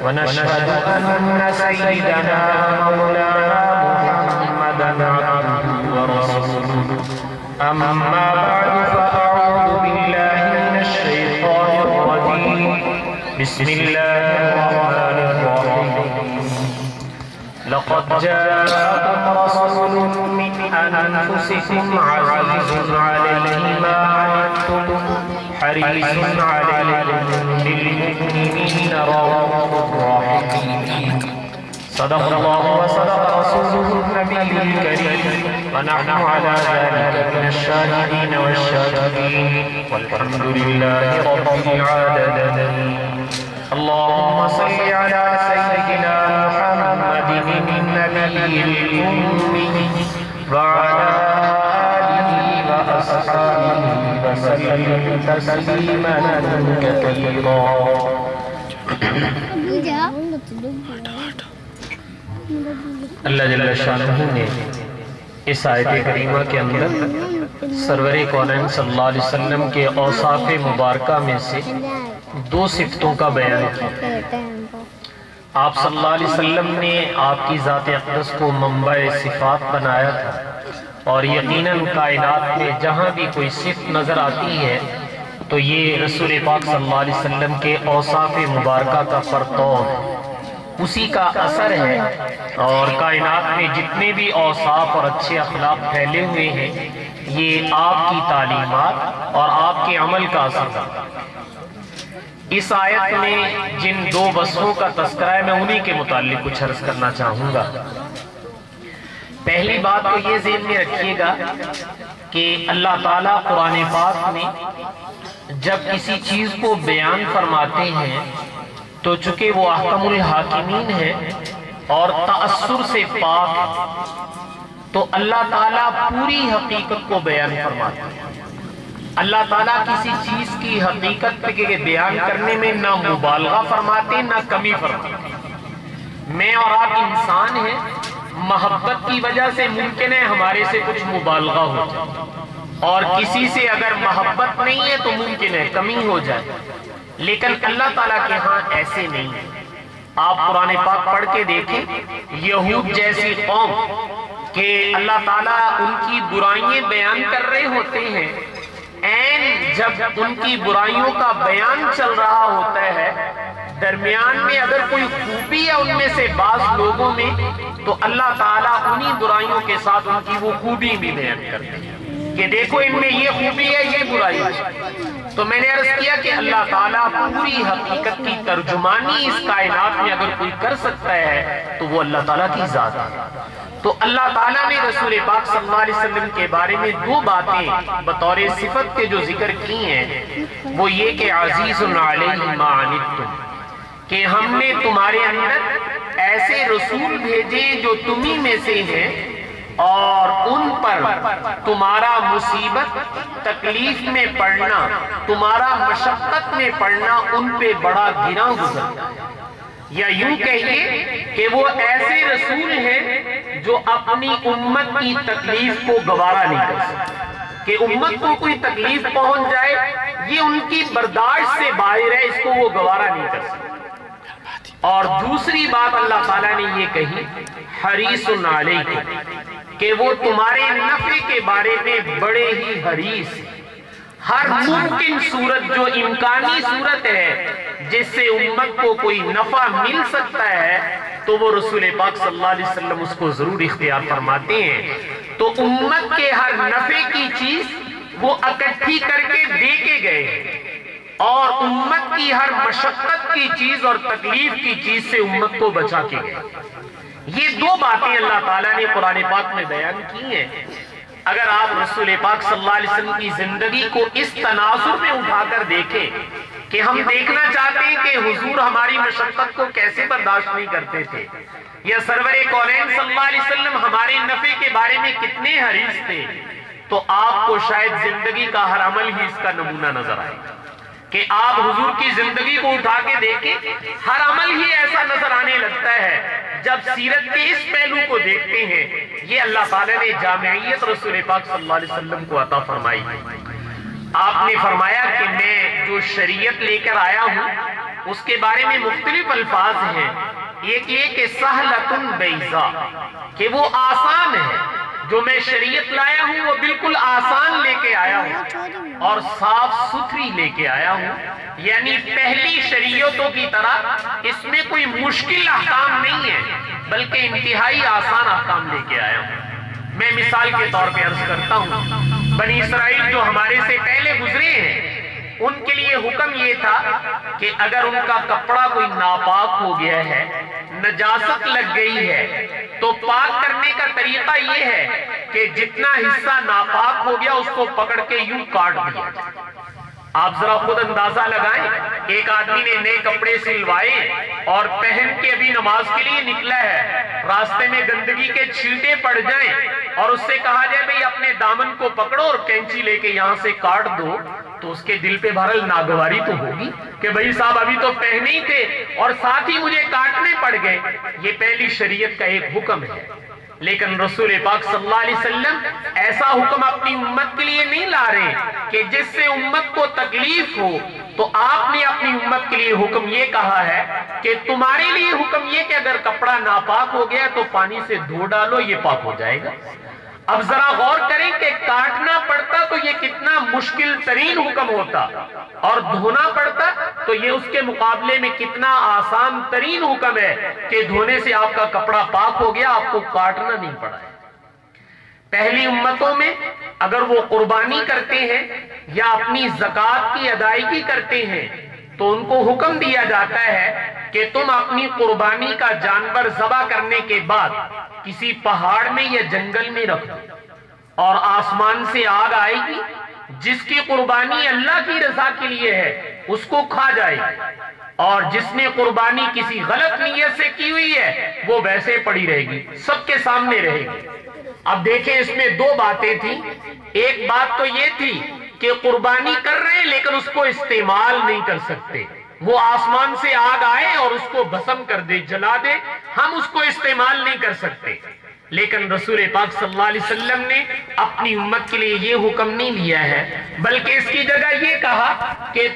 ونشهد أن سيدنا مولانا محمدا عبده ورسوله أما بعد فأعوذ بالله من الشيطان الرجيم بسم الله الرحمن الرحيم لقد جاءكم رسول من أنفسكم عزيز عليه ما عنتم حريص عليكم بالمؤمنين رؤوف رحيم صدق الله وصدق رسوله النبي الكريم ونحن على ذلك من الشاهدين والشاكرين والحمد لله رب العالمين اللهم صل على سيدنا محمد النبي الأمي وعلى آله وأصحابه وسلم تسليما كثيرا. اللہ جل شانہ نے اس آیت کریمہ کے اندر سرور کونین صلی اللہ علیہ وسلم کے اوصاف مبارکہ میں سے دو صفتوں کا بیان کیا. آپ صلی اللہ علیہ وسلم نے آپ کی ذات اقدس کو منبع صفات بنایا تھا، اور یقیناً کائنات میں جہاں بھی کوئی صفت نظر آتی ہے تو یہ رسول پاک صلی اللہ علیہ وسلم کے اوصاف مبارکہ کا پرتو اسی کا اثر ہے. اور کائنات میں جتنے بھی اوصاف اور اچھے اخلاق پھیلے ہوئے ہیں یہ آپ کی تعلیمات اور آپ کے عمل کا اثر ہے. اس آیت میں جن دو وصفوں کا تذکرہ ہے میں انہی کے متعلق کچھ عرض کرنا چاہوں گا. پہلی بات تو یہ ذہن میں رکھیے گا کہ اللہ تعالیٰ قرآن پاک میں جب کسی چیز کو بیان فرماتے ہیں تو چونکہ وہ احکم الحاکمین ہے اور تأثر سے پاک ہے تو اللہ تعالیٰ پوری حقیقت کو بیان فرماتے ہیں. اللہ تعالیٰ کسی چیز کی حقیقت کے بیان کرنے میں نہ مبالغہ فرماتے نہ کمی فرماتے. میں اور آپ انسان ہیں، محبت کی وجہ سے ممکن ہے ہمارے سے کچھ مبالغہ ہو جائے، اور کسی سے اگر محبت نہیں ہے تو ممکن ہے کمی ہو جائے، لیکن اللہ تعالیٰ کے ہاں ایسے نہیں ہے. آپ قرآن پاک پڑھ کے دیکھیں، یہود جیسی قوم کہ اللہ تعالیٰ ان کی برائیاں بیان کر رہے ہوتے ہیں، جب ان کی برائیوں کا بیان چل رہا ہوتا ہے درمیان میں اگر کوئی خوبی ہے ان میں سے بعض لوگوں میں تو اللہ تعالیٰ انہی برائیوں کے ساتھ ان کی وہ خوبی بھی بیان کرتے ہیں کہ دیکھو ان میں یہ خوبی ہے یہ برائی ہے. تو میں نے عرض کیا کہ اللہ تعالیٰ پوری حقیقت کی ترجمانی اس کائنات میں اگر کوئی کر سکتا ہے تو وہ اللہ تعالیٰ کی ذات ہے. تو اللہ تعالیٰ نے رسول پاک صلی اللہ علیہ وسلم کے بارے میں دو باتیں بطور صفت کے جو ذکر کی ہیں وہ یہ کہ عزیز علیہ ما عنتم، کہ ہم نے تمہارے اندر ایسے رسول بھیجے جو تمہیں میں سے ہیں اور ان پر تمہارا مصیبت تکلیف میں پڑنا، تمہارا مشقت میں پڑنا ان پہ بڑا گناہ گزرتا ہے. یا یوں کہیے کہ وہ ایسے رسول ہیں جو اپنی امت کی تکلیف کو گوارا نہیں کر سکتے، کہ امت کو کوئی تکلیف پہنچ جائے یہ ان کی برداشت سے باہر ہے، اس کو وہ گوارا نہیں کر سکتے. اور دوسری بات اللہ تعالیٰ نے یہ کہی حریص علیکم، کہ وہ تمہارے نفع کے بارے میں بڑے ہی حریص، ہر ممکن صورت جو امکانی صورت ہے جس سے امت کو کوئی نفع مل سکتا ہے تو وہ رسول پاک صلی اللہ علیہ وسلم اس کو ضرور اختیار فرماتے ہیں. تو امت کے ہر نفع کی چیز وہ اکٹھی کر کے دے کے گئے اور امت کی ہر مشقت کی چیز اور تکلیف کی چیز سے امت کو بچا کے گئے. یہ دو باتیں اللہ تعالیٰ نے قرآن پاک میں بیان کی ہیں. اگر آپ رسول پاک صلی اللہ علیہ وسلم کی زندگی کو اس تناظر میں اٹھا کر دیکھیں کہ ہم دیکھنا چاہتے ہیں کہ حضور ہماری مشقت کو کیسے برداشت نہیں کرتے تھے، یا سرور کونین صلی اللہ علیہ وسلم ہمارے نفع کے بارے میں کتنے حریص تھے، تو آپ کو شاید زندگی کا ہر عمل ہی اس کا نمونہ نظر آئے گا. کہ آپ حضور کی زندگی کو اٹھا کے دیکھیں ہر عمل ہی ایسا نظر آنے لگتا ہے. جب سیرت کے اس پہلو کو دیکھتے ہیں یہ اللہ تعالیٰ نے جامعیت رسول پاک صلی اللہ علیہ وسلم کو عطا فرمائی. آپ نے فرمایا کہ میں جو شریعت لے کر آیا ہوں اس کے بارے میں مختلف الفاظ ہیں. ایک یہ کہ سہلتن بیضا، کہ وہ آسان ہے، جو میں شریعت لایا ہوں وہ بالکل آسان لے کے آیا ہوں اور صاف ستھری لے کے آیا ہوں، یعنی پہلی شریعتوں کی طرح اس میں کوئی مشکل احکام نہیں ہے بلکہ انتہائی آسان احکام لے کے آیا ہوں. میں مثال کے طور پہ عرض کرتا ہوں، بنی اسرائیل جو ہمارے سے پہلے گزرے ہیں ان کے لیے حکم یہ تھا کہ اگر ان کا کپڑا کوئی ناپاک ہو گیا ہے، نجاست لگ گئی ہے، تو پاک کرنے کا طریقہ یہ ہے کہ جتنا حصہ ناپاک ہو گیا اس کو پکڑ کے یوں کاٹ دیا جائے. آپ ذرا خود اندازہ لگائیں، ایک آدمی نے نئے کپڑے سلوائے اور پہن کے ابھی نماز کے لیے نکلا ہے، راستے میں گندگی کے چھینٹے پڑ جائیں اور اس سے کہا جائے بھئی اپنے دامن کو پکڑو اور کینچی لے کے یہاں سے کاٹ دو، تو اس کے دل پہ بہرحال ناگواری تو ہوگی کہ بھئی صاحب ابھی تو پہنے ہی تھے اور ساتھ ہی مجھے کاٹنے پڑ گئے. یہ پہلی شریعت کا ایک حکم ہے. لیکن رسول پاک صلی اللہ علیہ وسلم ایسا حکم اپنی امت کے لیے نہیں لا رہے کہ جس سے امت کو تکلیف ہو. تو آپ نے اپنی امت کے لیے حکم یہ کہا ہے کہ تمہارے لیے حکم یہ کہ اگر کپڑا ناپاک ہو گیا تو پانی سے دھو ڈالو، یہ پاک ہو جائے گا. اب ذرا غور کریں کہ کاٹنا پڑتا تو یہ کتنا مشکل ترین حکم ہوتا، اور دھونا پڑتا تو یہ اس کے مقابلے میں کتنا آسان ترین حکم ہے کہ دھونے سے آپ کا کپڑا پاک ہو گیا، آپ کو کاٹنا نہیں پڑا ہے. پہلی امتوں میں اگر وہ قربانی کرتے ہیں یا اپنی زکوٰۃ کی ادائیگی کرتے ہیں تو ان کو حکم دیا جاتا ہے کہ تم اپنی قربانی کا جانور ذبح کرنے کے بعد کسی پہاڑ میں یا جنگل میں رکھ دو، اور آسمان سے آگ آئے گی، جس کی قربانی اللہ کی رضا کے لیے ہے اس کو کھا جائے گی، اور جس نے قربانی کسی غلط نیت سے کی ہوئی ہے وہ ویسے پڑی رہے گی، سب کے سامنے رہے گی. اب دیکھیں اس میں دو باتیں تھیں. ایک بات تو یہ تھی کہ قربانی کر رہے ہیں لیکن اس کو استعمال نہیں کر سکتے، وہ آسمان سے آگ آئے اور اس کو بھسم کر دے، جلا دے، ہم اس کو استعمال نہیں کر سکتے. لیکن رسول پاک صلی اللہ علیہ وسلم نے اپنی امت کے لیے یہ حکم نہیں لیا ہے، بلکہ اس کی جگہ یہ کہا کہ